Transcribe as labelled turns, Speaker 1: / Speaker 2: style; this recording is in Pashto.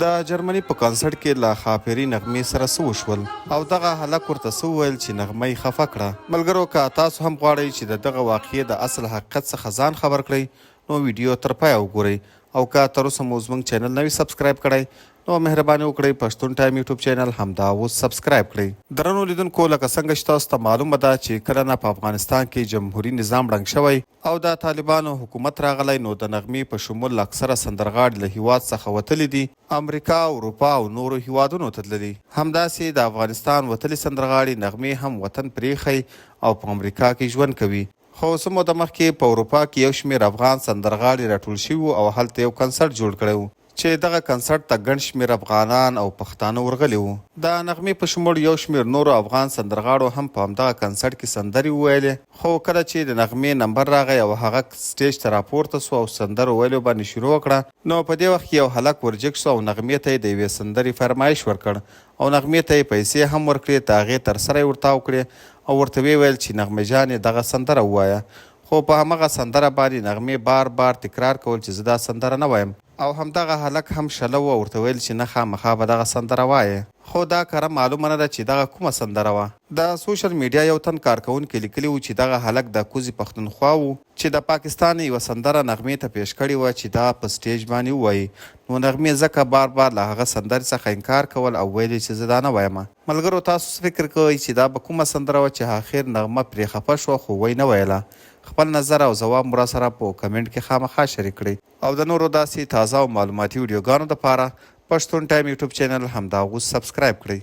Speaker 1: د جرمني په کنسرت کې له خاپری نغمې سره څه وشول او دغه هلک ورته څه وویل چې نغمه یې خفه کړه. ملګرو که تاسو هم غواړئ چې د دغه واقعې د اصل حقیقت څخه ځان خبر کړئ نو ویډیو تر پایه وګورئ او که تر اوسه مو زموږ چینل نه وي سبسکرایب کړی نو مهرباني وکړئ پښتون ټایم یوټیوب چینل همدا اوس سبسکرایب کړئ. درنو لیدونکو لکه څنګه چې تاسو ته معلومه ده چې کله نه په افغانستان کې جمهوري نظام ړنګ شوی او د طالبانو حکومت راغلی نو د نغمې په شمول اکثره سندرغاړي له هیواد څخه وتلي دي، امریکا، اروپا او نورو هیوادونو ته تللي. همداسې د افغانستان وتلي سندرغاړي نغمې هم وطن پرېښی او په امریکا کې ژوند کوي. خو څه موده مخکې په اروپا کې یو شمېر افغان سندرغاړي راټول شوي او هلته یو کنسرت جوړ کړی و چې دغه کنسرت ته ګڼ شمېر افغانان او پښتانه ورغلي وو. د نغمې په شمول یو شمېر نورو افغان سندرغاړو هم په همدغه کنسرت کې سندرې وویلې، خو کله چې د نغمې نمبر راغی او هغه سټیج ته راپورته سو او سندرو ویلو باندې شروع وکړه نو په دې وخت کې یو هلک ورجګ سو او نغمې ته یې د یوې سندرې فرمایش ورکړ او نغمې ته یې پیسې هم ورکړې، د هغې تر سره یې ورتاو کړې او ورته ویې ویل چې نغمه جانې دغه سندره ووایه. خو په همغه سندره باندې نغمې بار بار تکرار کول چې زه دا سندره نه وایم او همدغه هلک هم شله و ورته ویل چې نه خامخا به دغه سندره وایې. خو دا کره معلومه نه ده چې دغه کومه سندره وه. د سوشل میډیا یو تن کارکونکي لیکلي و چې دغه هلک د کوزي پښتونخوا و چې د پاکستان یوه سندره نغمې ته پیش کړې وه چې دا په سټیج باندې ووایي. نو نغمې ځکه بار بار له هغه سندرې څخه انکار کول او ویل چې زه دا نه وایم. ملګرو تاسو څه فکر کوئ چې دا به کومه سندره وه چې اخر نغمه پرې خفه شوه خو وی نه ویله؟ خپل نظر او ځواب مو راسره په کمنټ کې خامخا شریک کړئ او د نورو داسې تازه او معلوماتي ویډیوګانو دپاره پښتون ټایم یوټیوب چینل همدا اوس سبسکرایب کړئ.